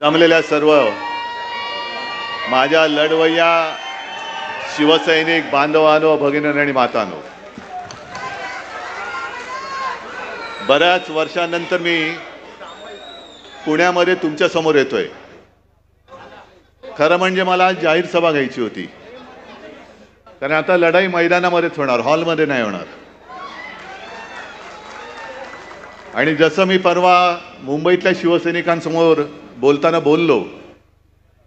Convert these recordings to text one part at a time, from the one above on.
जमलेल्या सर्व माझ्या लढवय्या शिवसैनिक बांधवांनो, भगिनींनो आणि मातांनो, बऱ्याच वर्षांनंतर मी पुण्यामध्ये तुमच्या समोर येतोय. खरं म्हणजे मला आज जाहीर सभा घ्यायची होती, कारण आता लढाई मैदानामध्येच होणार, हॉलमध्ये नाही होणार. आणि जसं मी परवा मुंबईतल्या शिवसैनिकांसमोर बोलताना बोललो,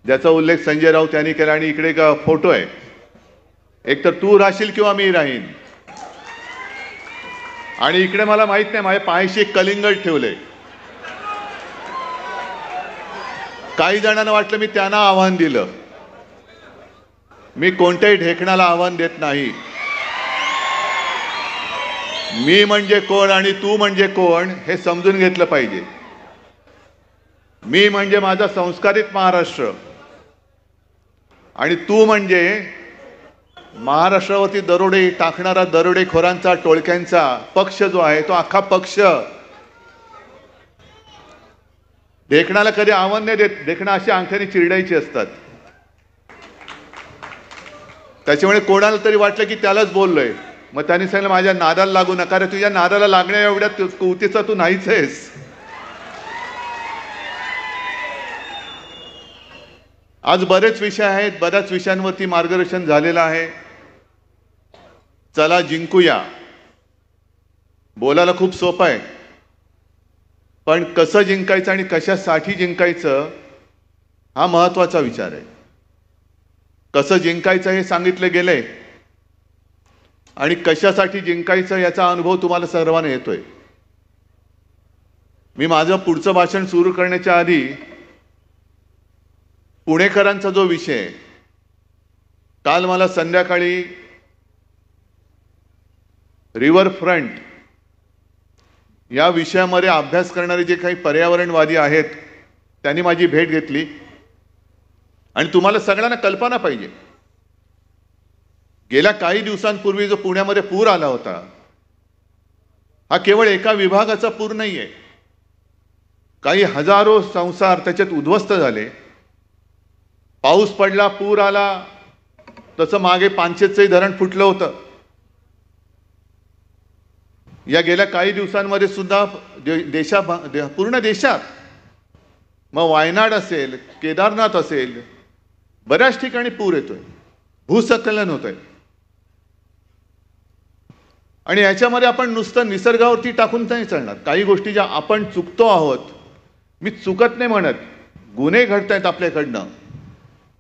ज्याचा उल्लेख संजय राऊत यांनी केला, आणि इकडे एक फोटो आहे, एक तर तू राहशील किंवा मी राहीन, आणि इकडे मला माहित नाही माझ्या पायाशी एक कलिंगड ठेवले. काही जणांना वाटलं मी त्यांना आव्हान दिलं. मी कोणत्याही ढेकणाला आव्हान देत नाही. मी म्हणजे कोण आणि तू म्हणजे कोण हे समजून घेतलं पाहिजे. मी म्हणजे माझा संस्कारित महाराष्ट्र, आणि तू म्हणजे महाराष्ट्रावरती दरोडे टाकणारा दरोडेखोरांचा, टोळक्यांचा पक्ष जो आहे, तो अख्खा पक्ष. ढेकणाला कधी आव्हान नाही देत. ढेकणं अशी अंगठ्याने चिरडायची असतात. त्याच्यामुळे कोणाला तरी वाटलं की त्यालाच बोललोय, मग त्यांनी सांगितलं माझ्या नादाला लागू नका रे. तुझ्या नादाला लागण्या एवढ्या कुवतीचा तू नाहीच आहेस. आज बरेच विषय आहेत, बऱ्याच विषयांवरती मार्गदर्शन झालेलं आहे. चला जिंकूया. बोलायला खूप सोपं आहे, पण कसं जिंकायचं आणि कशासाठी जिंकायचं हा महत्वाचा विचार आहे. कसं जिंकायचं हे सांगितलं गेलंय, आणि कशासाठी जिंकायचं याचा अनुभव तुम्हाला सर्वांना येतोय. मी माझं पुढचं भाषण सुरू करण्याच्या आधी पुणेकरांचा जो विषय, काल मला संध्याकाळी रिव्हरफ्रंट या विषयामध्ये अभ्यास करणारे जे काही पर्यावरणवादी आहेत त्यांनी माझी भेट घेतली. आणि तुम्हाला सगळ्यांना कल्पना पाहिजे, गेल्या काही दिवसांपूर्वी जो पुण्यामध्ये पूर आला होता, हा केवळ एका विभागाचा पूर नाहीये. काही हजारो संसार त्याच्यात उद्ध्वस्त झाले. पाऊस पडला, पूर आला, तसं मागे पानशेतचंही धरण फुटलं होतं. या गेल्या काही दिवसांमध्ये सुद्धा पूर्ण देशात, मग वायनाड असेल, केदारनाथ असेल, बऱ्याच ठिकाणी पूर येतोय, भूस्खलन होतंय. आणि याच्यामध्ये आपण नुसतं निसर्गावरती टाकून नाही चालणार. काही गोष्टी ज्या आपण चुकतो आहोत, मी चुकत नाही म्हणत, गुन्हे घडतायत आपल्याकडनं,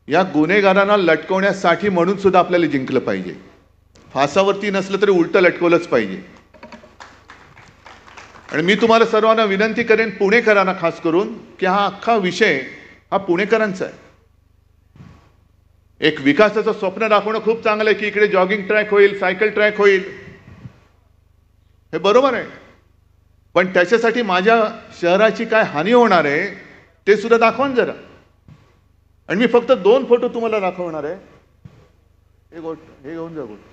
या गुन्हेगारांना लटकवण्यासाठी म्हणून सुद्धा आपल्याला जिंकलं पाहिजे. फासावरती नसलं तरी उलटं लटकवलंच पाहिजे. आणि मी तुम्हाला सर्वांना विनंती करेन, पुणेकरांना खास करून, की हा अख्खा विषय हा पुणेकरांचा आहे. एक विकासाचं स्वप्न दाखवणं खूप चांगलं आहे, की इकडे जॉगिंग ट्रॅक होईल, सायकल ट्रॅक होईल, हे बरोबर आहे. पण त्याच्यासाठी माझ्या शहराची काय हानी होणार आहे ते सुद्धा दाखवा ना जरा. आणि मी फक्त 2 फोटो तुम्हाला दाखवणार आहे. हे घेऊन जा गोष्ट.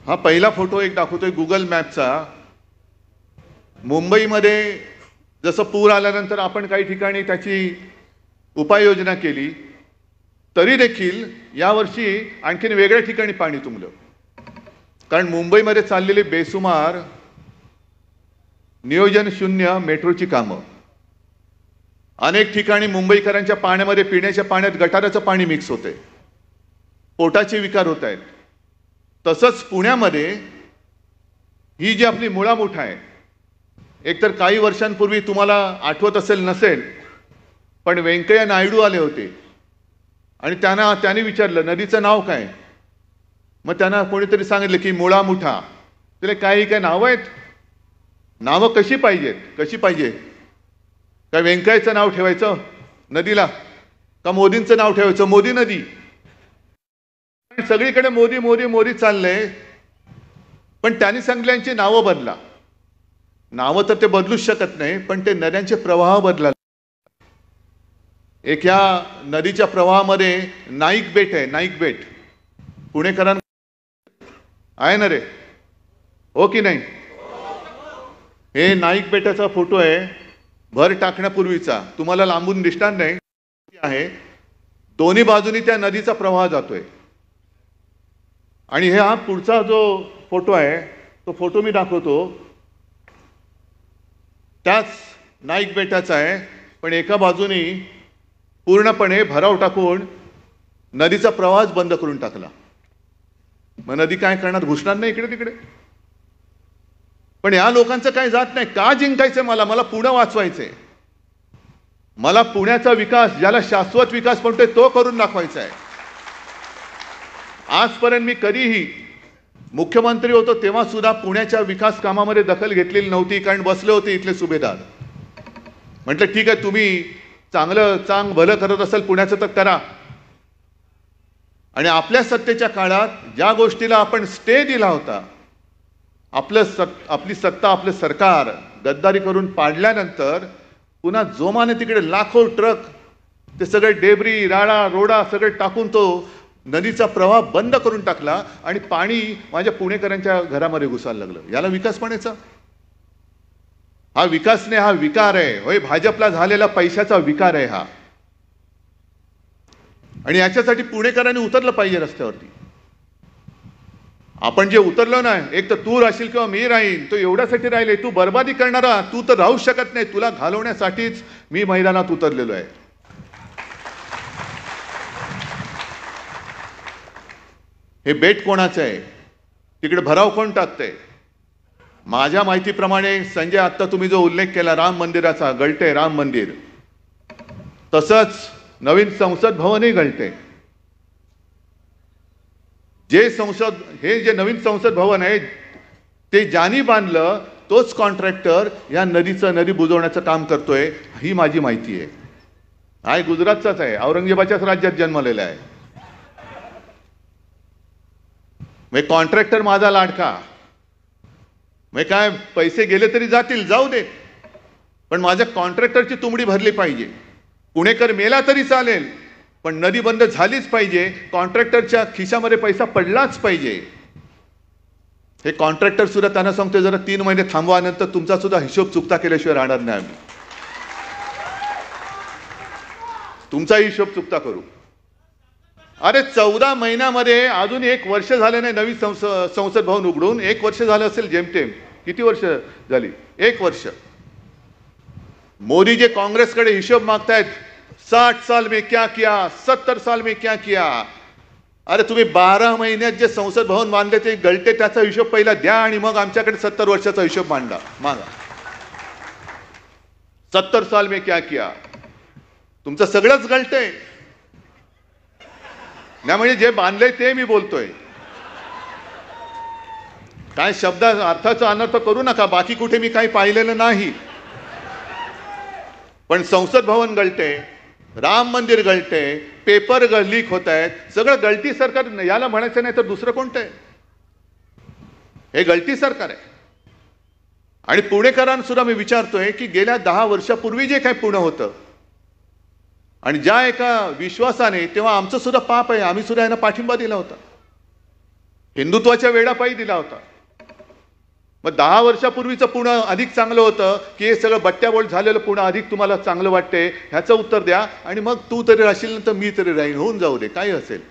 हा पहिला फोटो एक दाखवतोय गुगल मॅपचा. मुंबईमध्ये जसं पूर आल्यानंतर आपण काही ठिकाणी त्याची उपाययोजना केली, तरी देखील यावर्षी आणखीन वेगळ्या ठिकाणी पाणी तुंबलं. कारण मुंबईमध्ये चाललेली बेसुमार नियोजन शून्य मेट्रोची कामं, अनेक ठिकाणी मुंबईकरांच्या पाण्यामध्ये, पिण्याच्या पाण्यात गटाराचं पाणी मिक्स होतंय, पोटाचे विकार होत आहेत. तसंच पुण्यामध्ये ही जी आपली मुळामुठ आहे, एकतर काही वर्षांपूर्वी तुम्हाला आठवत असेल नसेल, पण व्यंकय्या नायडू आले होते आणि त्यांनी विचारलं नदीचं नाव काय. मग त्यांना कोणीतरी सांगितलं की मुळामुठा. तिला काही काय नावं आहेत, नावं कशी पाहिजेत, कशी पाहिजे. काय व्यंकय्याचं नाव ठेवायचं नदीला, का मोदींचं नाव ठेवायचं, मोदी नदी. सगळीकडे मोदी मोदी मोदी चाललंय. पण त्यांनी सांगितल्यांची नावं बदला. नावं तर ते बदलूच शकत नाही, पण ते नद्यांचे प्रवाह बदला. एक ह्या नदीच्या प्रवाहामध्ये नाईक बेट आहे, नाईक बेट. पुणेकरांना आहे ना रे, हो की नाही. हे नाईक बेटाचा फोटो आहे, भर टाकण्यापूर्वीचा. तुम्हाला लांबून दिसणार नाही आहे. दोन्ही बाजूनी त्या नदीचा प्रवाह जातोय. आणि हा पुढचा जो फोटो आहे तो फोटो मी दाखवतो, त्याच नाईक बेटाचा आहे, पण एका बाजूनी पूर्णपणे भराव टाकून नदीचा प्रवाहच बंद करून टाकला. मग नदी काय करणार, घुसणार नाही इकडे तिकडे. पण या लोकांचं काय जात नाही. का जिंकायचंय मला पुणे वाचवायचंय. मला पुण्याचा विकास, ज्याला शाश्वत विकास म्हणतोय, तो करून दाखवायचा आहे. आजपर्यंत मी कधीही मुख्यमंत्री होतो तेव्हा सुद्धा पुण्याच्या विकास कामामध्ये दखल घेतलेली नव्हती, कारण बसले होते इथले सुभेदार. म्हटलं ठीक आहे, तुम्ही चांग भलं करत असाल पुण्याचं तर करा. आणि आपल्या सत्तेच्या काळात ज्या गोष्टीला आपण स्टे दिला होता, आपली सत्ता, आपलं सरकार गद्दारी करून पाडल्यानंतर पुन्हा जोमाने तिकडे लाखो ट्रक ते सगळे डेब्री, राडा रोडा सगळे टाकून तो नदीचा प्रवाह बंद करून टाकला आणि पाणी माझ्या पुणेकरांच्या घरामध्ये घुसायला लागलं. याला विकास म्हणायचा? हा विकास नाही, हा विकार आहे. होय, भाजपला झालेला पैशाचा विकार आहे हा. आणि याच्यासाठी पुणेकरांनी उतरलं पाहिजे रस्त्यावरती. आपण जे उतरलो ना, एक तर तू राहशील किंवा मी राहीन, तो एवढ्यासाठी राहिले. तू बर्बादी करणारा, तू तर राहू शकत नाही. तुला घालवण्यासाठीच मी मैदानात उतरलेलो आहे. हे बेट कोणाचं आहे, तिकडे भराव कोण टाकतंय? माझ्या माहितीप्रमाणे संजय, आत्ता तुम्ही जो उल्लेख केला राम मंदिराचा, गळते राम मंदिर, तसंच नवीन संसद भवनही गळते. जे नवीन संसद भवन आहे ते ज्यांनी बांधलं तोच कॉन्ट्रॅक्टर या नदी बुजवण्याचं काम करतोय, ही माझी माहिती आहे. हा गुजरातचाच आहे, औरंगजेबाच्याच राज्यात जन्मलेला आहे. मग कॉन्ट्रॅक्टर माझा लाडका. मग काय, पैसे गेले तरी जातील, जाऊ दे, पण माझ्या कॉन्ट्रॅक्टरची तुंबडी भरली पाहिजे. पुणेकर मेला तरी चालेल, पण नदी बंद झालीच पाहिजे. कॉन्ट्रॅक्टरच्या खिशामध्ये पैसा पडलाच पाहिजे. हे कॉन्ट्रॅक्टर सुद्धा त्यांना सांगतोय, जरा 3 महिने थांबवा, नंतर तुमचा सुद्धा हिशोब चुकता केल्याशिवाय राहणार नाही आम्ही. तुमचा हिशोब चुकता करू. अरे 14 महिन्यामध्ये अजून 1 वर्ष झाले नाही नवीन संसद भवन उघडून. 1 वर्ष झालं असेल जेमतेम. किती वर्ष झाली? 1 वर्ष. मोदी जे काँग्रेसकडे हिशोब मागतायत, 60 साल में क्या किया, 70 साल में क्या किया. अरे तुम्ही 12 महिन्यात जे संसद भवन बांधले ते गळते, त्याचा हिशोब पहिला द्या आणि मग आमच्याकडे 70 वर्षाचा हिशोब मागा. 70 साल में क्या किया. तुमचं सगळंच गळतंय ना. म्हणजे जे बांधले ते मी बोलतोय. काय शब्द अर्थाचा अनर्थ करू नका. बाकी कुठे मी काही पाहिलेलं नाही. पण संसद भवन गळते, राम मंदिर गळते, पेपर लीक होत आहेत. सगळं गळती सरकार. याला म्हणायचं नाही तर दुसरं कोणतं आहे? हे गळती सरकार आहे. आणि पुणेकरांना सुद्धा मी विचारतोय की गेल्या 10 वर्षापूर्वी जे काही पुणे होतं आणि ज्या एका विश्वासाने, तेव्हा आमचं सुद्धा पाप आहे, आम्ही सुद्धा यांना पाठिंबा दिला होता, हिंदुत्वाच्या वेडापायी दिला होता. मग 10 वर्षापूर्वीचं पुणे अधिक चांगलं होतं की हे सगळं बट्ट्याबोळ झालेलं पुणे अधिक तुम्हाला चांगलं वाटते? ह्याचं उत्तर द्या. आणि मग तू तरी राहशील तर मी तरी राहीन, होऊन जाऊ दे, काही असेल.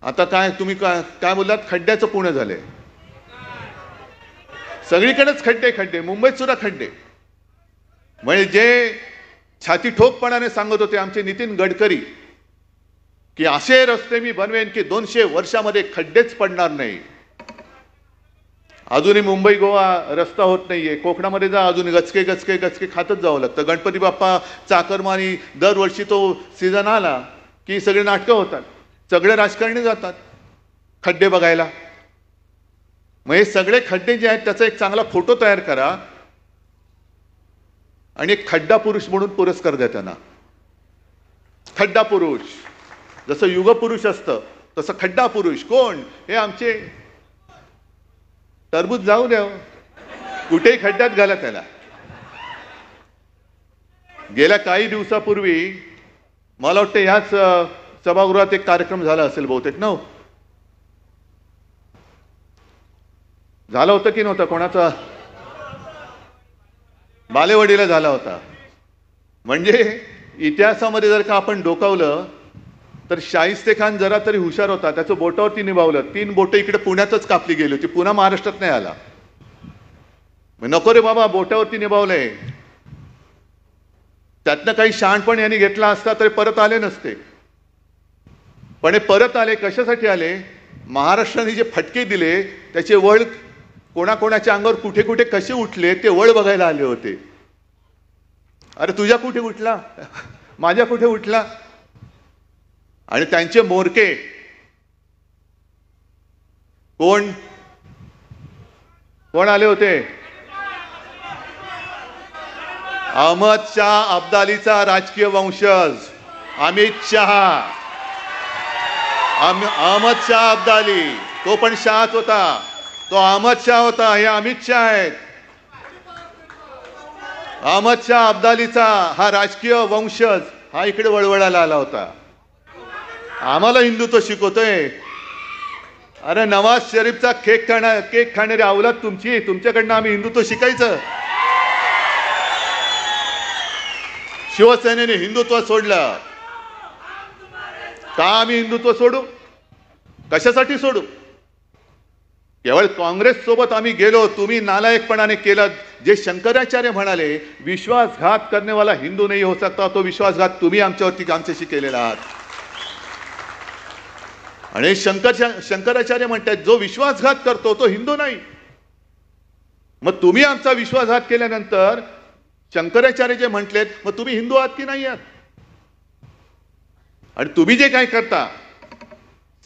आता काय तुम्ही काय बोललात? खड्ड्याचं पुणे झालंय. सगळीकडेच खड्डे. मुंबईत सुद्धा खड्डे. म्हणजे जे छाती ठोकपणाने सांगत होते आमचे नितीन गडकरी की असे रस्ते मी बनवेन की 200 वर्षामध्ये खड्डेच पडणार नाही. अजूनही मुंबई गोवा रस्ता होत नाहीये. कोकणामध्ये जा, अजून गचके खातच जावं लागतं. गणपती बाप्पा चाकरमानी दरवर्षी तो सीझन आला की सगळे नाटकं होतात, सगळे राजकारणी जातात खड्डे बघायला. मग हे सगळे खड्डे जे आहेत त्याचा एक चांगला फोटो तयार करा आणि एक खड्डा पुरुष म्हणून पुरस्कार द्या त्यांना. खड्डा पुरुष, जसं युग पुरुष असतं तसं खड्डा पुरुष कोण? हे आमचे टरबूज. जाऊ द्या, कुठेही खड्ड्यात घाला त्याला. गेल्या काही दिवसापूर्वी मला वाटतं ह्याच सभागृहात एक कार्यक्रम झाला असेल बहुतेक ना. झालं होतं की नव्हतं कोणाचा? बालेवाडीला झाला होता. म्हणजे इतिहासामध्ये जर का आपण डोकावलं तर शाहिस्ते खान जरा तरी हुशार होता. त्याचं बोटावरती निभावलं. 3 बोटं इकडे पुण्यातच कापली गेली होती. पुन्हा महाराष्ट्रात नाही आला. नको रे बाबा, बोटावरती निभावलंय. त्यातनं काही शहाणपण यांनी घेतला असता तरी परत आले नसते. पण हे परत आले कशासाठी आले? महाराष्ट्राने जे फटके दिले त्याचे वळ कोणाकोणाच्या अंगावर कुठे कुठे कसे उठले ते वळ बघायला आले होते. अरे तुझ्या कुठे उठला, माझ्या कुठे उठला? आणि त्यांचे मोरके कोण कोण आले होते? अहमद शाह अब्दालीचा राजकीय वंशज अमित शहा. अहमद शाह अब्दाली, तो पण शहाच होता. तो अहमद शाह होता, हे अमित शाह आहेत. अहमद शाह अब्दालीचा हा राजकीय वंशज हा इकडे वळवळायला आला होता. आम्हाला हिंदुत्व शिकवतोय. अरे नवाज शरीफचा केक खाणारी अवलाद तुमची, तुमच्याकडनं आम्ही हिंदुत्व शिकायचं? शिवसेनेने हिंदुत्व सोडलं का? आम्ही हिंदुत्व सोडू? कशासाठी सोडू? केवळ काँग्रेस सोबत आम्ही गेलो, तुम्ही नालायकपणाने केलं. जे शंकराचार्य म्हणाले विश्वासघात करनेवाला हिंदू नाही हो सकता, तो विश्वासघात तुम्ही आमच्याशी केलेला आहात. आणि शंकराचार्य म्हणतात जो विश्वासघात करतो तो हिंदू नाही. मग तुम्ही आमचा विश्वासघात केल्यानंतर शंकराचार्य जे म्हटलेत, मग तुम्ही हिंदू आहात की नाही आहात? आणि तुम्ही जे काय करता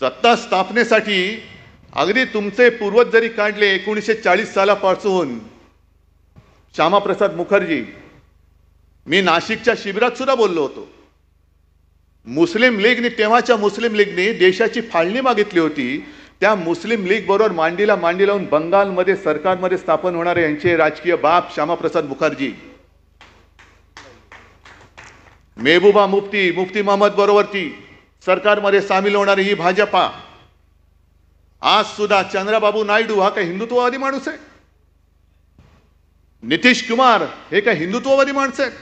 सत्ता स्थापनेसाठी, अगदी तुमचे पूर्वज जरी काढले 1940 सालापासून, श्यामाप्रसाद मुखर्जी, मी नाशिकच्या शिबिरात सुद्धा बोललो होतो. मुस्लिम लीगने, तेव्हाच्या मुस्लिम लीगने देशाची फाळणी मागितली होती. त्या मुस्लिम लीग बरोबर मांडीला मांडी लावून बंगालमध्ये सरकारमध्ये स्थापन होणारे यांचे राजकीय बाप श्यामाप्रसाद मुखर्जी, मेहबूबा मुफ्ती मोहम्मद बरोबरती सरकारमध्ये सामील होणारी ही भाजपा. आज सुद्धा चंद्रबाबू नायडू हा काय हिंदुत्ववादी माणूस आहे? नितीश कुमार हे काय हिंदुत्ववादी माणसं आहेत?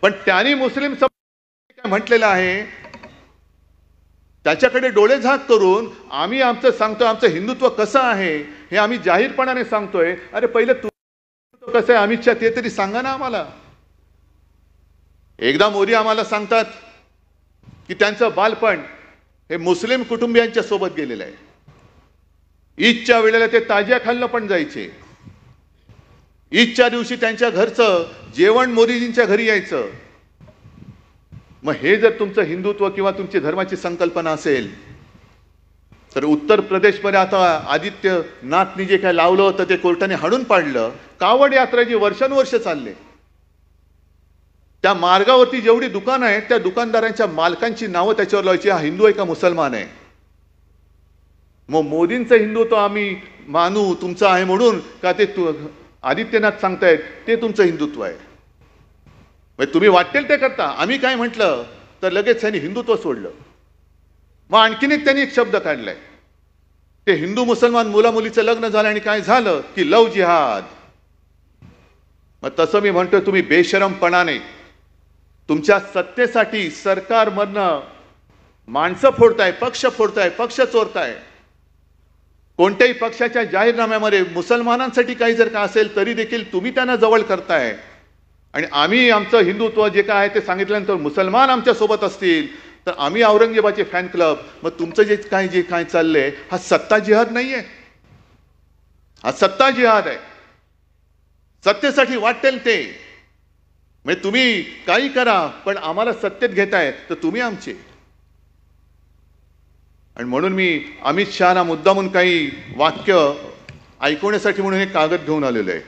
पण त्यांनी मुस्लिम काय म्हटलेलं आहे त्याच्याकडे डोळे झाक करून आम्ही आमचं सांगतोय, आमचं हिंदुत्व कसं आहे हे आम्ही जाहीरपणाने सांगतोय. अरे पहिले तू कसं आहे अमित शहा ते तरी सांगा ना आम्हाला. एकदा मोदी आम्हाला सांगतात की त्यांचं बालपण हे मुस्लिम कुटुंबियांच्या सोबत गेलेलं आहे. ईदच्या वेळेला ते ताजिया खाल्लं पण जायचे. ईदच्या दिवशी त्यांच्या घरचं जेवण मोदीजींच्या घरी यायचं. मग हे जर तुमचं हिंदुत्व किंवा तुमची धर्माची संकल्पना असेल तर उत्तर प्रदेशमध्ये आता आदित्यनाथनी जे काय लावलं होतं ते कोर्टाने हाणून पाडलं. कावड यात्रा जी वर्षानुवर्ष चालले, त्या मार्गावरती जेवढी दुकानं आहेत त्या दुकानदारांच्या मालकांची नावं त्याच्यावर लावायची, हा हिंदू आहे का मुसलमान आहे. मग मोदींचं हिंदुत्व आम्ही मानू तुमचं आहे म्हणून का ते आदित्यनाथ सांगतायत ते तुमचं हिंदुत्व आहे? तुम्ही वाटेल ते करता. आम्ही काय म्हटलं तर लगेच त्यांनी हिंदुत्व सोडलं. मग आणखीन एक त्यांनी एक शब्द काढलाय, ते हिंदू मुसलमान मुला मुलीचं लग्न झालं आणि काय झालं की लव जिहाद. मग तसं मी म्हणतोय तुम्ही बेशरमपणाने तुमच्या सत्तेसाठी सरकारमधनं माणसं फोडताय, पक्ष फोडताय, पक्ष चोरताय. कोणत्याही पक्षाच्या जाहीरनाम्यामध्ये मुसलमानांसाठी काही जर का असेल तरी देखील तुम्ही त्यांना जवळ करताय. आणि आम्ही आमचं हिंदुत्व जे काय आहे ते सांगितल्यानंतर मुसलमान आमच्या सोबत असतील तर आम्ही औरंगजेबाचे फॅन क्लब. मग तुमचं जे काय चाललंय हा सत्ता जिहाद नाहीये, हा सत्ता जिहाद आहे. सत्तेसाठी वाटेल ते, म्हणजे तुम्ही काही करा पण आम्हाला सत्तेत घेताय तर तुम्ही आमचे. आणि म्हणून मी अमित शहाना मुद्दामून काही वाक्य ऐकवण्यासाठी म्हणून हे कागद घेऊन आलेलो आहे.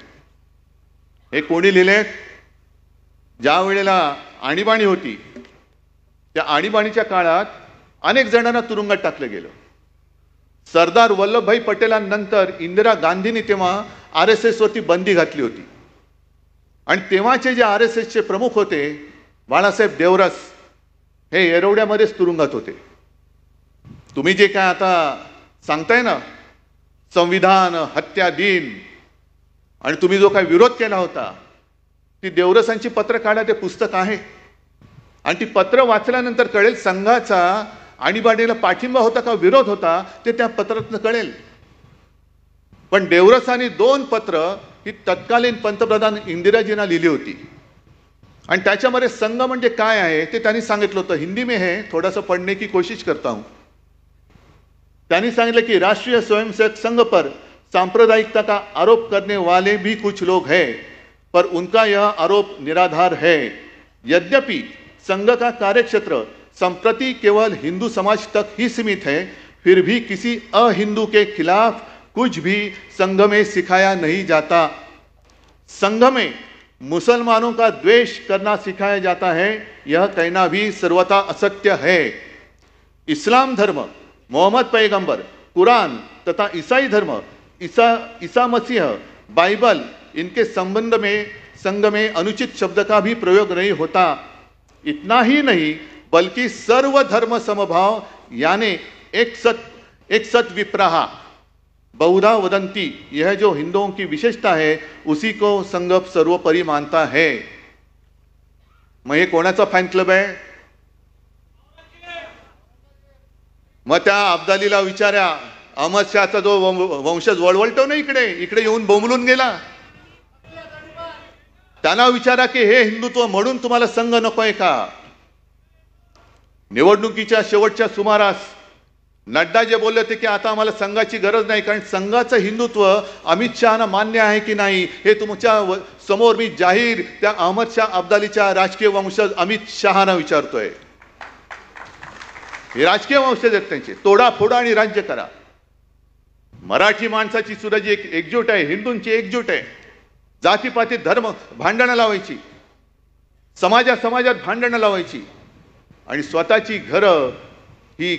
हे कोणी लिहिले? ज्या वेळेला आणीबाणी होती त्या आणीबाणीच्या काळात अनेक जणांना तुरुंगात टाकलं गेलं. सरदार वल्लभभाई पटेलांनंतर इंदिरा गांधींनी तेव्हा RSS वरती बंदी घातली होती. आणि तेव्हाचे जे RSSचे प्रमुख होते बाळासाहेब देवरस हे येरवड्यामध्येच तुरुंगात होते. तुम्ही जे काय आता सांगताय ना संविधान, हत्या दिन, आणि तुम्ही जो काही विरोध केला होता, ती देवरसांची पत्र काढा, ते पुस्तक आहे. आणि ती पत्र वाचल्यानंतर कळेल संघाचा आणीबाणीला पाठिंबा होता का विरोध होता, ते त्या पत्रातून कळेल. पण देवरसांनी 2 पत्र ही तत्कालीन पंतप्रधान इंदिराजींना लिहिली होती. आणि त्याच्यामध्ये संघ म्हणजे काय आहे ते त्यांनी सांगितलं होतं. हिंदी में है, थोड़ा सा पढ़ने की कोशिश करता हूं. त्यांनी सांगितलं की राष्ट्रीय स्वयंसेवक संघ पर सांप्रदायिकता का आरोप करने वाले भी कुछ लोग हैं, पर उनका यह आरोप निराधार है. यद्यपि संघ का कार्यक्षेत्र संप्रति केवल हिंदू समाज तक ही सीमित है, फिर भी किसी अहिंदू के खिलाफ कुछ भी संघ में सिखाया नहीं जाता. संघ में मुसलमानों का द्वेष करना सिखाया जाता है, यह कहना भी सर्वथा असत्य है. इस्लाम धर्म, मोहम्मद पैगंबर, कुरान तथा ईसाई धर्म, ईसा मसीह, बाइबल, इनके संबंध में संघ में अनुचित शब्द का भी प्रयोग नहीं होता. इतना ही नहीं बल्कि सर्व धर्म समभाव यानी एक सत विप्रहा बहुधा वदंती, यह जो हिंदुओं की विशेषता है उसी को संघ सर्वोपरि मानता है. मग हे कोणाचा फॅन क्लब आहे? मग त्या अब्दालीला विचारा, अहमद शहाचा जो वंशज वळवळतो ना इकडे येऊन बोंबलून गेला, त्यांना विचारा की हे हिंदुत्व म्हणून तुम्हाला संघ नकोय का? निवडणुकीच्या शेवटच्या सुमारास नड्डा जे बोलले होते की आता आम्हाला संघाची गरज नाही, कारण संघाचं हिंदुत्व अमित शहाना मान्य आहे की नाही हे तुमच्या समोर मी जाहीर त्या अहमद शाह अब्दालीच्या राजकीय वंशज अमित शहाना विचारतोय. हे राजकीय वंशज आहेत त्यांचे. तोडा फोडा आणि राज्य करा. मराठी माणसाची सुद्धा जी एकजूट आहे, हिंदूंची एकजूट आहे. जातीपाती धर्म भांडणं लावायची, समाजात भांडणं लावायची आणि स्वतःची घरं ही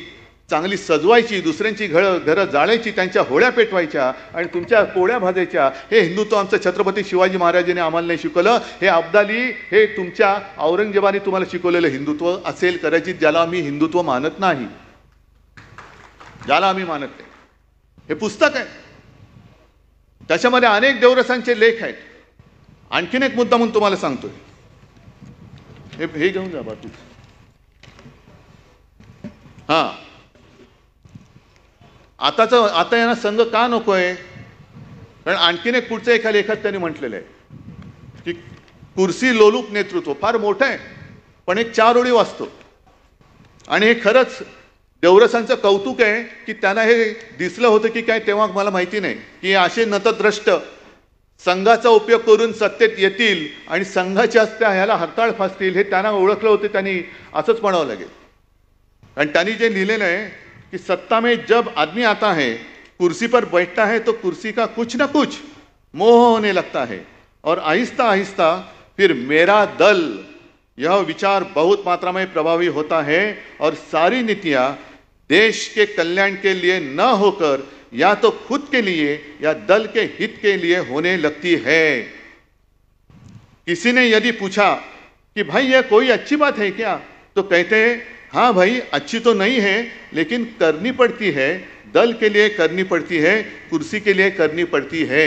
चांगली सजवायची, दुसऱ्यांची घरं जाळायची, त्यांच्या होळ्या पेटवायच्या आणि तुमच्या पोळ्या भाजायच्या. हे हिंदुत्व आमचं छत्रपती शिवाजी महाराजांनी आम्हाला नाही शिकवलं. हे अब्दाली, हे तुमच्या औरंगजेबाने तुम्हाला शिकवलेलं हिंदुत्व असेल कदाचित, ज्याला आम्ही हिंदुत्व मानत नाही, ज्याला आम्ही मानत नाही. हे पुस्तक आहे, त्याच्यामध्ये अनेक देवरसांचे लेख आहेत. आणखीन एक मुद्दा म्हणून तुम्हाला सांगतोय, हे घेऊन जा बाजू. हा, आता यांना संघ का नकोय? कारण आणखीन एक पुढचं एका लेखात त्यांनी म्हटलेलं आहे की कुर्सी लोलूप नेतृत्व फार मोठं आहे, पण एक 4 ओळी वाचतो आणि हे खरंच देवरसांचं कौतुक आहे की त्यांना हे दिसलं होतं की काय तेव्हा मला माहिती नाही की असे नतद्रष्ट संघाचा उपयोग करून सत्तेत येतील आणि संघाच्या त्या ह्याला हरताळ फासतील, हे त्यांना ओळखलं होतं. त्यांनी असंच म्हणावं लागेल. आणि त्यांनी जे लिहिलेलं आहे कि सत्ता में जब आदमी आता है, कुर्सी पर बैठता है तो कुर्सी का कुछ न कुछ मोह होने लगता है और आहिस्ता आहिस्ता फिर मेरा दल यह विचार बहुत मात्रा में प्रभावी होता है और सारी नीतियां देश के कल्याण के लिए न होकर या तो खुद के लिए या दल के हित के लिए होने लगती है. किसी ने यदि पूछा कि भाई यह कोई अच्छी बात है क्या, तो कहते हैं हाँ भाई अच्छी तो नहीं है लेकिन करनी पड़ती है, दल के लिए करनी पड़ती है, कुर्सी के लिए करनी पड़ती है.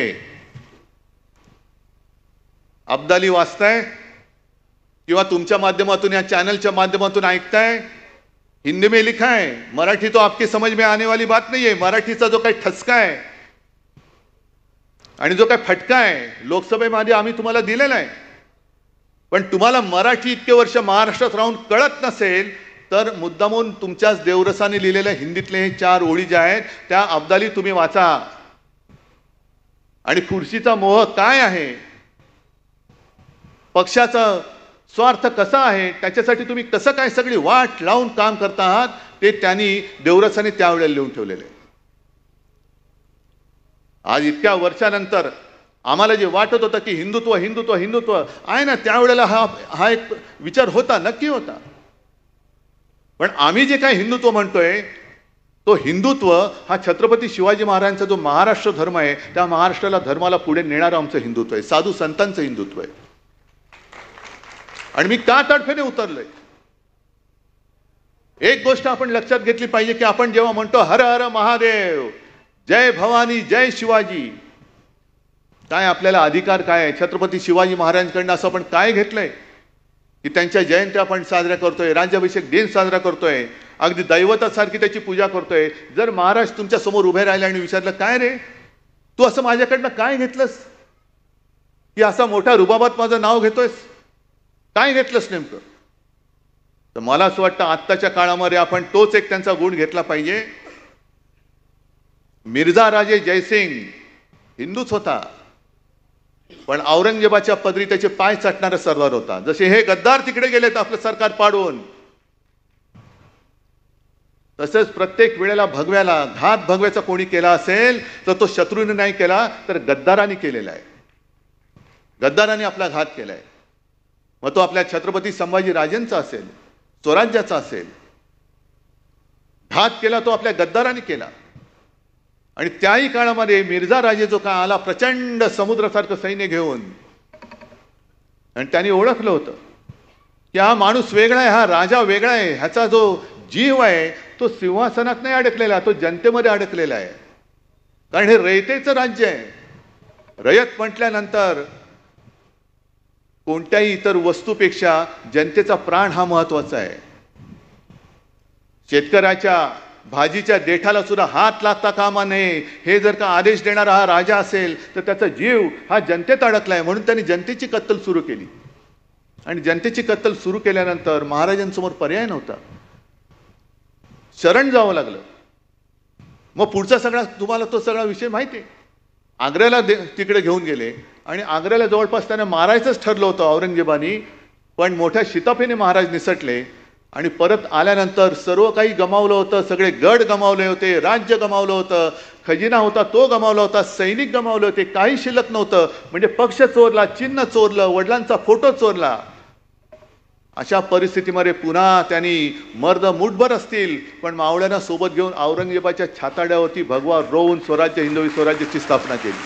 अब्दाली वाचताय किंवा तुमच्या माध्यमातून या चॅनलच्या माध्यमातून ऐकताय, हिंदी में लिखा है. मराठी तो आपके समझ में आने वाली बात नहीं है. मराठीचा जो काही ठसका आहे आणि जो काही फटका आहे लोकसभेमध्ये आम्ही तुम्हाला दिलेला आहे. पण तुम्हाला मराठी इतके वर्ष महाराष्ट्रात राहून कळत नसेल तर मुद्दामून तुमच्याच देवरसाने लिहिलेल्या हिंदीतले हे 4 ओळी ज्या आहेत त्या अब्दाली तुम्ही वाचा. आणि खुर्शीचा मोह काय आहे, पक्षाचा स्वार्थ कसा आहे, त्याच्यासाठी तुम्ही कसं काय सगळी वाट लावून काम करता आहात ते त्यांनी देवरसाने त्यावेळेला लिहून ठेवलेले. आज इतक्या वर्षानंतर आम्हाला जे वाटत होतं की हिंदुत्व हिंदुत्व हिंदुत्व आहे ना, त्यावेळेला हा एक विचार होता, नक्की होता. पण आम्ही जे काय हिंदुत्व म्हणतोय तो हिंदुत्व हा छत्रपती शिवाजी महाराजांचा जो महाराष्ट्र धर्म आहे त्या महाराष्ट्राला धर्माला पुढे नेणारं आमचं हिंदुत्व आहे, साधू संतांचं हिंदुत्व आहे. आणि मी का तडफेने उतरलोय, एक गोष्ट आपण लक्षात घेतली पाहिजे की आपण जेव्हा म्हणतो हर हर महादेव, जय भवानी जय शिवाजी. काय आपल्याला अधिकार काय आहे? छत्रपती शिवाजी महाराजांकडनं असं आपण काय घेतलंय की त्यांच्या जयंत्या आपण साजऱ्या करतोय, राज्याभिषेक दिन साजरा करतोय, अगदी दैवतासारखी त्याची पूजा करतोय. जर महाराज तुमच्या समोर उभे राहिले आणि विचारलं काय रे तू असं माझ्याकडनं काय घेतलंस की असा मोठ्या रुबाबात माझं नाव घेतोयस, काय घेतलंस नेमकं? तर मला असं वाटतं आत्ताच्या काळामध्ये आपण तोच एक त्यांचा गुण घेतला पाहिजे. मिर्झा राजे जयसिंग हिंदूच होता, पण औरंगजेबाच्या पदरी त्याचे पाय चाटणारा सरदार होता. जसे हे गद्दार तिकडे गेलेत आपलं सरकार पाडून, तसंच प्रत्येक वेळेला भगव्याला घात भगव्याचा कोणी केला असेल तर तो शत्रूने नाही केला तर गद्दारांनी केलेला आहे. गद्दारांनी आपला घात केलाय. मग तो आपल्या छत्रपती संभाजी राजेंचा असेल, स्वराज्याचा असेल, घात केला तो आपल्या गद्दारांनी केला. आणि त्याही काळामध्ये मिर्झा राजे जो का आला प्रचंड समुद्रासारखं सैन्य घेऊन, आणि त्यांनी ओळखलं होतं की हा माणूस वेगळा आहे, हा राजा वेगळा आहे, ह्याचा जो जीव आहे तो सिंहासनात नाही अडकलेला, तो जनतेमध्ये अडकलेला आहे. कारण हे रयतेचं राज्य आहे. रयत म्हटल्यानंतर कोणत्याही इतर वस्तूपेक्षा जनतेचा प्राण हा महत्वाचा आहे. शेतकऱ्याच्या भाजीच्या देठाला सुद्धा हात लागता कामा नये, हे जर का आदेश देणारा हा राजा असेल तर त्याचा जीव हा जनतेत अडकलाय. म्हणून त्यांनी जनतेची कत्तल सुरू केली. आणि जनतेची कत्तल सुरू केल्यानंतर महाराजांसमोर पर्याय नव्हता, शरण जावं लागलं. मग पुढचा सगळा तुम्हाला तो सगळा विषय माहिती आहे. आग्र्याला तिकडे घेऊन गेले आणि आग्र्याला जवळपास त्यांना मारायचंच ठरलं होतं औरंगजेबानी, पण मोठ्या शिताफीने महाराज निसटले. आणि परत आल्यानंतर सर्व काही गमावलं होतं, सगळे गड गमावले होते, राज्य गमावलं होतं, खजिना होता तो गमावला होता, सैनिक गमावले होते, काही शिल्लक नव्हतं. म्हणजे पक्ष चोरला, चिन्ह चोरलं, वडिलांचा फोटो चोरला. अशा परिस्थितीमध्ये पुन्हा त्यांनी मर्द मुठभर असतील पण मावळ्यांना सोबत घेऊन औरंगजेबाच्या छाताड्यावरती भगवा रोवून स्वराज्य हिंदवी स्वराज्याची स्थापना केली.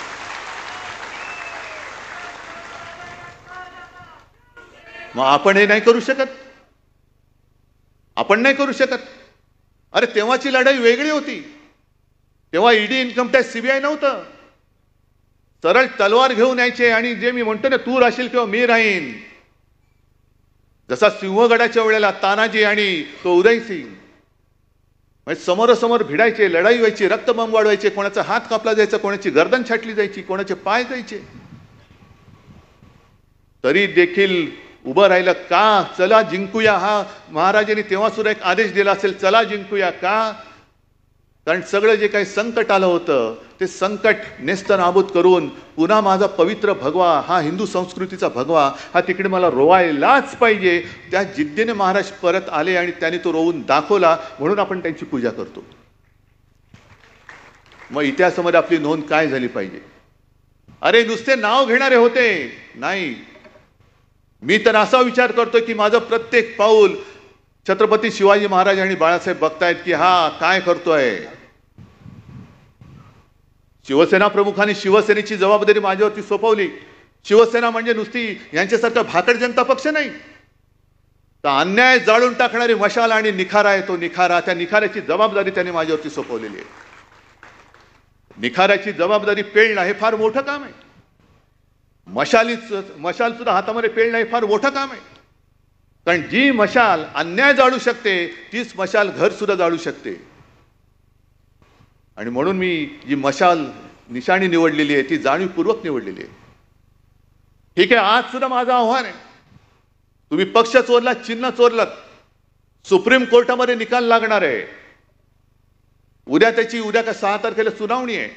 मग आपण हे नाही करू शकत? आपण नाही करू शकत? अरे तेव्हाची लढाई वेगळी होती. तेव्हा ईडी, इन्कम टॅक्स, सीबीआय नव्हतं. सरळ तलवार घेऊन यायचे आणि जे मी म्हणतो ना तू राहशील किंवा मी राहीन, जसा सिंहगडाच्या वेळेला तानाजी आणि तो उदयसिंग म्हणजे समोरासमोर भिडायचे, लढाई व्हायची, रक्तबंब वाढवायचे, कोणाचा हात कापला जायचा, कोणाची गर्दन छाटली जायची, कोणाचे पाय जायचे. तरी देखील उभं राहिलं का? चला जिंकूया. हा महाराजांनी तेव्हा सुद्धा एक आदेश दिला असेल, चला जिंकूया. का? कारण सगळं जे काही संकट आलं होतं ते संकट नेस्तनाबूत करून पुन्हा माझा पवित्र भगवा, हा हिंदू संस्कृतीचा भगवा, हा तिकडे मला रोवायलाच पाहिजे. त्या जिद्दीने महाराज परत आले आणि त्यांनी तो रोवून दाखवला. म्हणून आपण त्यांची पूजा करतो. मग इतिहासामध्ये आपली नोंद काय झाली पाहिजे? अरे नुसते नाव घेणारे होते नाही. मी तर असा विचार करतो की माझं प्रत्येक पाऊल छत्रपती शिवाजी महाराज आणि बाळासाहेब बघतायत की हा काय करतोय. शिवसेना प्रमुखांनी शिवसेनेची जबाबदारी माझ्यावरती सोपवली. शिवसेना म्हणजे नुसती यांच्यासारखा भाकड जनता पक्ष नाही, तर अन्याय जाळून टाकणारी मशाल आणि निखारा आहे तो निखारा. त्या निखाऱ्याची जबाबदारी त्यांनी माझ्यावरती सोपवलेली आहे. निखाऱ्याची जबाबदारी पेळणं हे फार मोठं काम आहे. मशाल सुद्धा हातामध्ये पेळणं हे फार मोठं काम आहे. कारण जी मशाल अन्याय जाळू शकते तीच मशाल घर सुद्धा जाळू शकते. आणि म्हणून मी जी मशाल निशाणी निवडलेली आहे ती जाणीवपूर्वक निवडलेली आहे. ठीक आहे, आज सुद्धा माझं आव्हान आहे, तुम्ही पक्ष चोरला, चिन्ह चोरलं, सुप्रीम कोर्टामध्ये निकाल लागणार आहे. उद्या का 6 तारखेला सुनावणी आहे.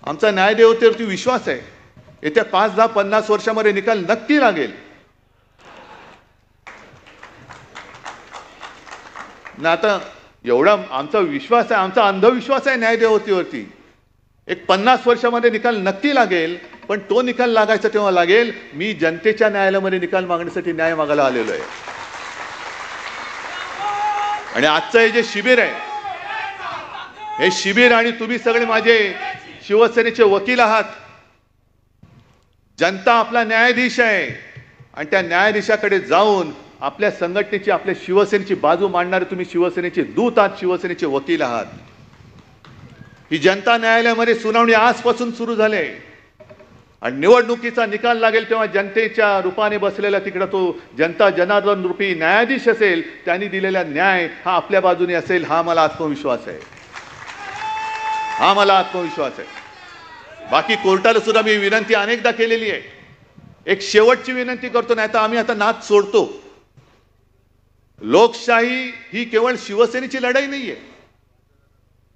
आमचा न्यायदेवतेवरती विश्वास आहे. येत्या 5, 10, 50 वर्षामध्ये निकाल नक्की लागेल. ना आता एवढा आमचा विश्वास आहे, आमचा अंधविश्वास आहे न्यायदेवतेवरती. एक 50 वर्षामध्ये निकाल नक्की लागेल. पण तो निकाल लागायचा तेव्हा लागेल मी जनतेच्या न्यायालयामध्ये निकाल मागण्यासाठी न्याय मागायला आलेलो आहे. आणि आजचं हे जे शिबिर आहे, हे शिबिर आणि तुम्ही सगळे माझे शिवसेनेचे वकील आहात. जनता आपला न्यायाधीश आहे आणि त्या न्यायाधीशाकडे जाऊन आपल्या संघटनेची, आपल्या शिवसेनेची बाजू मांडणारे तुम्ही शिवसेनेचे दूत आहात, शिवसेनेचे वकील आहात. ही जनता न्यायालयामध्ये सुनावणी आजपासून सुरू झाली आणि निवडणुकीचा निकाल लागेल तेव्हा जनतेच्या रूपाने बसलेला तिकडे तो जनता जनार्दन रूपी न्यायाधीश असेल, त्यांनी दिलेला न्याय हा आपल्या बाजूने असेल, हा मला आत्मविश्वास आहे, हा मला आत्मविश्वास आहे। बाकी कोर्टाला सुद्धा मी विनंती अनेकदा केलेली आहे, एक शेवटची विनंती करतो, नाही तर आम्ही आता नाद सोडतो। लोकशाही ही केवळ शिवसेनेची लढाई नाहीये।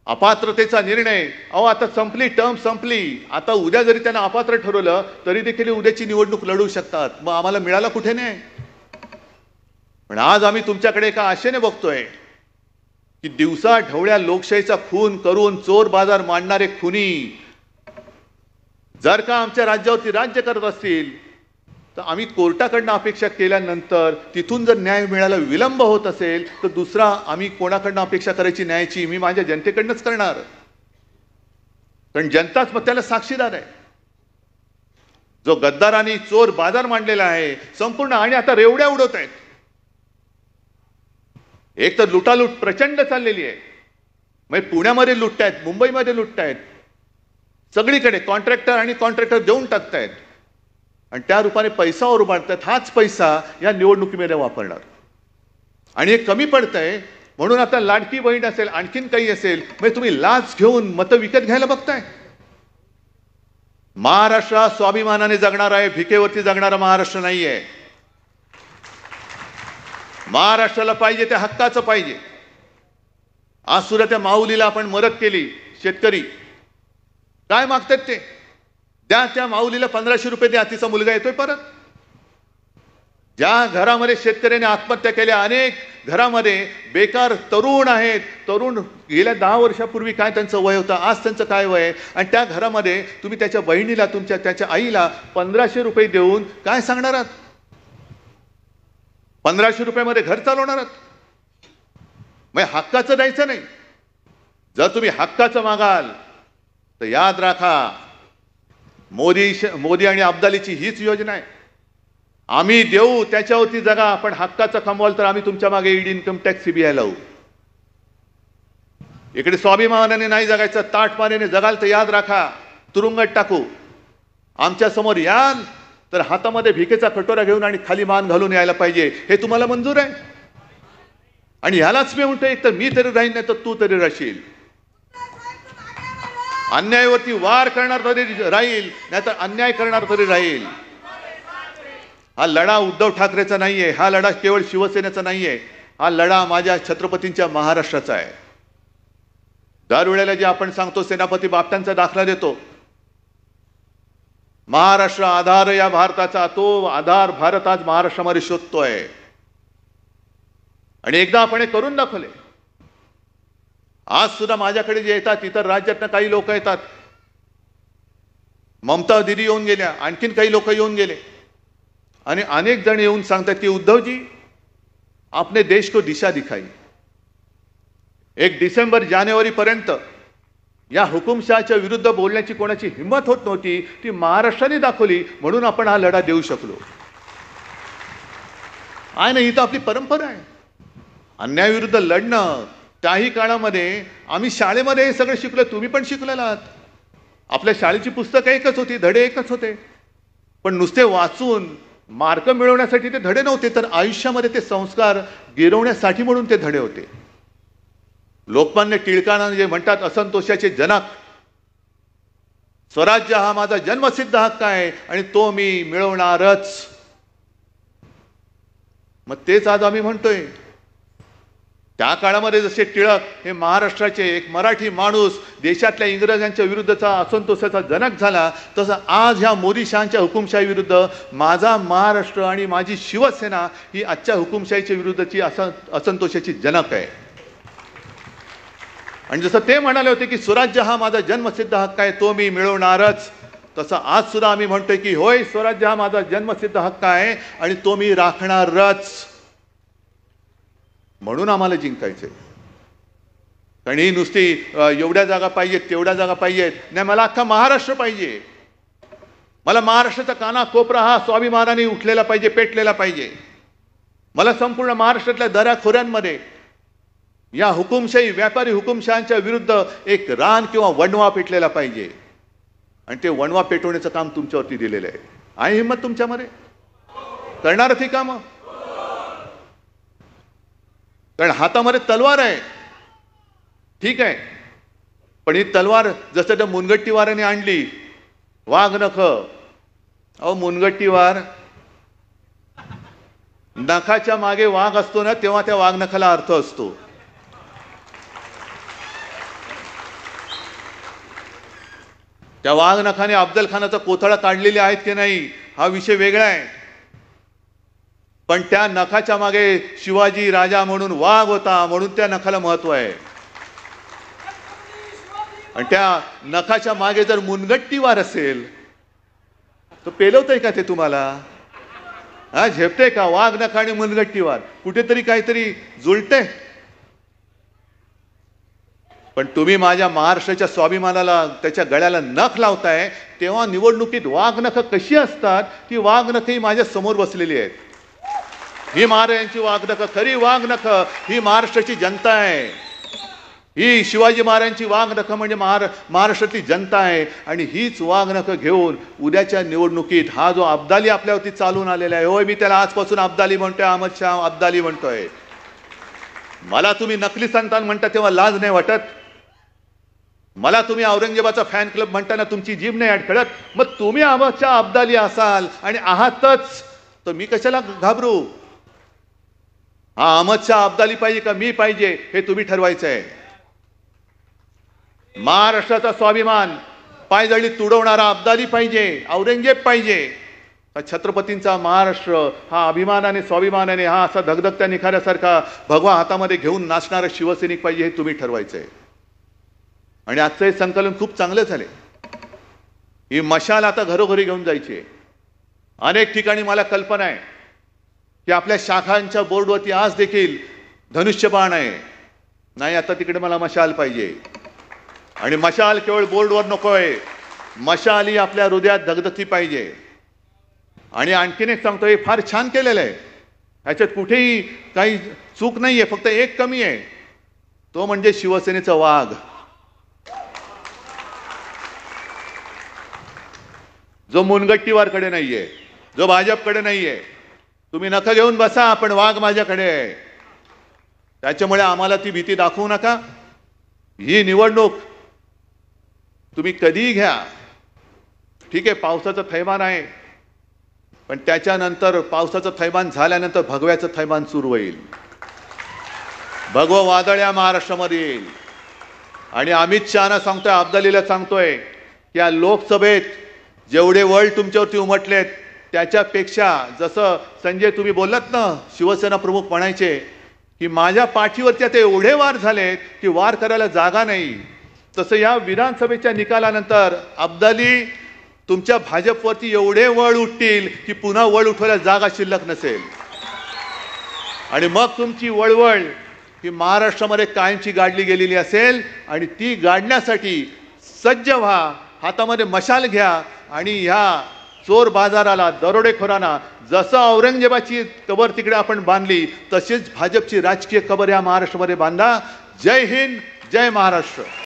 अपात्रतेचा निर्णय आता संपली, टर्म संपली, आता उद्या जरी त्यांना अपात्र ठरवलं तरी देखील उद्याची निवडणूक लढू शकतात, मग आम्हाला मिळाला कुठे नाही। पण आज आम्ही तुमच्याकडे एका आशेने बघतोय की दिवसा ढवळ्या लोकशाहीचा खून करून चोर बाजार मांडणारे खुनी जर का आमच्या राज्यावरती राज्य करत असतील तर आम्ही कोर्टाकडनं अपेक्षा केल्यानंतर तिथून जर न्याय मिळायला विलंब होत असेल तर दुसरा आम्ही कोणाकडनं अपेक्षा करायची न्यायाची, मी माझ्या जनतेकडनंच करणार, कारण जनताच मग त्याला साक्षीदार आहे। जो गद्दारांनी चोर बाजार मांडलेला आहे संपूर्ण, आणि आता रेवड्या उडवत आहेत। एक तर लुटालूट प्रचंड चाललेली आहे, मग पुण्यामध्ये लुटतायत, मुंबईमध्ये लुटतायत, सगळीकडे कॉन्ट्रॅक्टर आणि कॉन्ट्रॅक्टर देऊन टाकतायत आणि त्या रूपाने पैसा उभारतात। हाच पैसा या निवडणुकीमध्ये वापरणार आणि हे कमी पडतंय म्हणून आता लाडकी बहीण असेल, आणखीन काही असेल, म्हणजे तुम्ही लाच घेऊन मतं विकत घ्यायला बघताय। महाराष्ट्र स्वाभिमानाने जगणार आहे, भिकेवरती जगणारा महाराष्ट्र नाहीये। महाराष्ट्राला पाहिजे ते हक्काचं पाहिजे। आज सुद्धा त्या माऊलीला आपण मदत केली, शेतकरी काय मागतात ते द्या, त्या माऊलीला 1500 रुपये द्या, तिचा मुलगा येतोय परत। ज्या घरामध्ये शेतकऱ्याने आत्महत्या केल्या, अनेक घरामध्ये बेकार तरुण आहेत, तरुण गेल्या 10 वर्षापूर्वी काय त्यांचं वय होतं, आज त्यांचं काय वय आहे, आणि त्या घरामध्ये तुम्ही त्याच्या बहिणीला, त्याच्या आईला 1500 रुपये देऊन काय सांगणार आहात? 1500 रुपयामध्ये घर चालवणार आहात? मग हक्काचं द्यायचं नाही। जर तुम्ही हक्काचं मागाल तर याद राखा, मोदी आणि अब्दालीची हीच योजना आहे। आम्ही देऊ त्याच्यावरती जगा, पण हक्काचं कमवाल तर आम्ही तुमच्या मागे ईडी, इन्कम टॅक्स, सीबीआय लावू। इकडे स्वाभिमानाने नाही जगायचं, ताटमानेने जगाल तर याद राखा तुरुंगात टाकू। आमच्या समोर याल तर हातामध्ये भिकेचा कटोरा घेऊन आणि खाली मान घालून यायला पाहिजे, हे तुम्हाला मंजूर आहे? आणि ह्यालाच मी म्हणतो, एक तर मी तरी राहीन, नाही तर तू तरी राहशील। अन्यायावरती वार करणार तरी राहील, नाहीतर अन्याय करणार तरी राहील। हा लढा उद्धव ठाकरेचा नाहीये, हा लढा केवळ शिवसेनेचा नाहीये, हा लढा माझ्या छत्रपतींच्या महाराष्ट्राचा आहे। दरवेळेला जे आपण सांगतो, सेनापती बापटांचा दाखला देतो, महाराष्ट्र आधार या भारताचा, तो आधार भारत आज महाराष्ट्रामध्ये शोधतोय आणि एकदा आपण हे करून दाखवले। आज सुद्धा माझ्याकडे जे येतात, इतर राज्यातनं काही लोक येतात, ममता दीदी येऊन गेल्या, आणखीन काही लोक येऊन गेले आणि अनेक जण येऊन सांगतात की उद्धवजी आपने देश को दिशा दिखाई। 1 डिसेंबर जानेवारी पर्यंत या हुकुमशहाच्या विरुद्ध बोलण्याची कोणाची हिंमत होत नव्हती, ती महाराष्ट्राने दाखवली, म्हणून आपण हा लढा देऊ शकलो आहे ना। ही तर आपली परंपरा आहे, अन्यायाविरुद्ध लढणं। त्याही काळामध्ये आम्ही शाळेमध्ये हे सगळं शिकलो, तुम्ही पण शिकलेला आहात। आपल्या शाळेची पुस्तकं एकच होती, धडे एकच होते, पण नुसते वाचून मार्क मिळवण्यासाठी ते धडे नव्हते, तर आयुष्यामध्ये ते संस्कार गिरवण्यासाठी म्हणून ते धडे होते। लोकमान्य टिळकांना जे म्हणतात असंतोषाचे जनक, स्वराज्य हा माझा जन्मसिद्ध हक्क आहे आणि तो मी मिळवणारच। मग तेच आज आम्ही म्हणतोय। त्या काळामध्ये जसे टिळक हे महाराष्ट्राचे एक मराठी माणूस देशातल्या इंग्रजांच्या विरुद्धचा असंतोषाचा जनक झाला, तसं आज ह्या मोदी शहांच्या हुकुमशाही विरुद्ध माझा महाराष्ट्र आणि माझी शिवसेना ही आजच्या हुकुमशाहीच्या विरुद्धची असंतोषाची जनक आहे। आणि जसं ते म्हणाले होते की स्वराज्य हा माझा जन्मसिद्ध हक्क आहे, तो मी मिळवणारच, तसं आज सुद्धा आम्ही म्हणतोय की होय, स्वराज्य हा माझा जन्मसिद्ध हक्क आहे आणि तो मी राखणारच, म्हणून आम्हाला जिंकायचंय। कारण ही नुसती एवढ्या जागा पाहिजेत, तेवढ्या जागा पाहिजेत नाही, मला अख्खा महाराष्ट्र पाहिजे। मला महाराष्ट्राचा काना कोपरा हा स्वाभिमानाने उठलेला पाहिजे, पेटलेला पाहिजे। मला संपूर्ण महाराष्ट्रातल्या दऱ्याखोऱ्यांमध्ये या हुकुमशाही व्यापारी हुकुमशहांच्या विरुद्ध एक रान किंवा वणवा पेटलेला पाहिजे आणि ते वणवा पेटवण्याचं काम तुमच्यावरती दिलेलं आहे हिंमत तुमच्यामध्ये करणार ती कामं कारण हातामध्ये तलवार आहे ठीक आहे पण ही तलवार जसं त्या मुनगट्टीवाराने आणली वाघ नख अहो मुनगट्टीवार नखाच्या मागे वाघ असतो ना तेव्हा त्या वाघ नखाला अर्थ असतो त्या वाघ नखाने अफजल खानाचा कोथळा काढलेले आहेत की नाही हा विषय वेगळा आहे पण त्या नखाच्या मागे शिवाजी राजा म्हणून वाघ होता म्हणून त्या नखाला महत्व आहे आणि त्या नखाच्या मागे जर मुनगट्टीवार असेल तर पेलवतंय का ते तुम्हाला हा झेपते का वाघ नखा आणि मुनगट्टीवार कुठेतरी काहीतरी जुळते पण तुम्ही माझ्या महाराष्ट्राच्या स्वाभिमानाला त्याच्या गळ्याला नख लावताय तेव्हा निवडणुकीत वाघ नख कशी असतात ती वाघ नख ही माझ्या समोर बसलेली आहेत ही महाराजांची वाघ नख खरी वाघ नख ही महाराष्ट्राची जनता आहे ही शिवाजी महाराजांची वाघ नख म्हणजे महाराष्ट्रातली जनता आहे आणि हीच वाघ नख घेऊन उद्याच्या निवडणुकीत हा जो अब्दाली आपल्यावरती चालून आलेला आहे होय मी त्याला आजपासून अब्दाली म्हणतोय अहमद शाह अब्दाली म्हणतोय मला तुम्ही नकली संतान म्हणता तेव्हा लाज नाही वाटत मला तुम्ही औरंगजेबाचा फॅन क्लब म्हणताना तुमची जीभ नाही अडखळत मग तुम्ही अहमद शाह अब्दाली असाल आणि आहातच तर मी कशाला घाबरू हा अहमद शाह अब्दाली पाहिजे का मी पाहिजे हे तुम्ही ठरवायचं आहे महाराष्ट्राचा स्वाभिमान पायदळी तुडवणारा अब्दाली पाहिजे औरंगजेब पाहिजे छत्रपतींचा महाराष्ट्र हा अभिमानाने स्वाभिमानाने हा असा धगधगत्या निखाऱ्यासारखा भगवा हातामध्ये घेऊन नाचणारा शिवसैनिक पाहिजे हे तुम्ही ठरवायचं आहे आणि आजचं हे संकलन खूप चांगलं झाले ही मशाल आता घरोघरी घेऊन जायची आहे अनेक ठिकाणी मला कल्पना आहे की आपल्या शाखांच्या बोर्डवरती आज देखील धनुष्यबाण आहे नाही आता तिकडे मला मशाल पाहिजे आणि मशाल केवळ बोर्डवर नकोय मशाल ही आपल्या हृदयात धगधगती पाहिजे आणि आणखीन एक सांगतो हे फार छान केलेलं आहे ह्याच्यात कुठेही काही चूक नाहीये फक्त एक कमी आहे तो म्हणजे शिवसेनेचा वाघ जो मुनगट्टीवारकडे नाहीये जो भाजपकडे नाहीये तुम्ही नख घेऊन बसा पण वाघ माझ्याकडे आहे त्याच्यामुळे आम्हाला ती भीती दाखवू नका ही निवडणूक तुम्ही कधीही घ्या ठीक आहे पावसाचं थैमान आहे पण त्याच्यानंतर पावसाचं थैमान झाल्यानंतर भगव्याचं थैमान सुरू होईल भगवं वादळ या महाराष्ट्रामध्ये येईल आणि अमित शहाना सांगतोय अब्दालीला सांगतोय की या लोकसभेत जेवढे वळ तुमच्यावरती उमटलेत त्याच्यापेक्षा जसं संजय तुम्ही बोललात ना शिवसेना प्रमुख म्हणायचे की माझ्या पाठीवरती आता एवढे वार झालेत की वार करायला जागा नाही तसं या विधानसभेच्या निकालानंतर अब्दाली तुमच्या भाजपवरती एवढे वळ उठतील की पुन्हा वळ उठवायला जागा शिल्लक नसेल आणि मग तुमची वळवळ ही महाराष्ट्रामध्ये कायमची गाडली गेलेली असेल आणि ती गाडण्यासाठी सज्ज व्हा हातामध्ये मशाल घ्या आणि ह्या चोर बाजाराला दरोडेखोरांना जसं औरंगजेबाची कबर तिकडे आपण बांधली तशीच भाजपची राजकीय कबर या महाराष्ट्रामध्ये बांधा जय हिंद जय महाराष्ट्र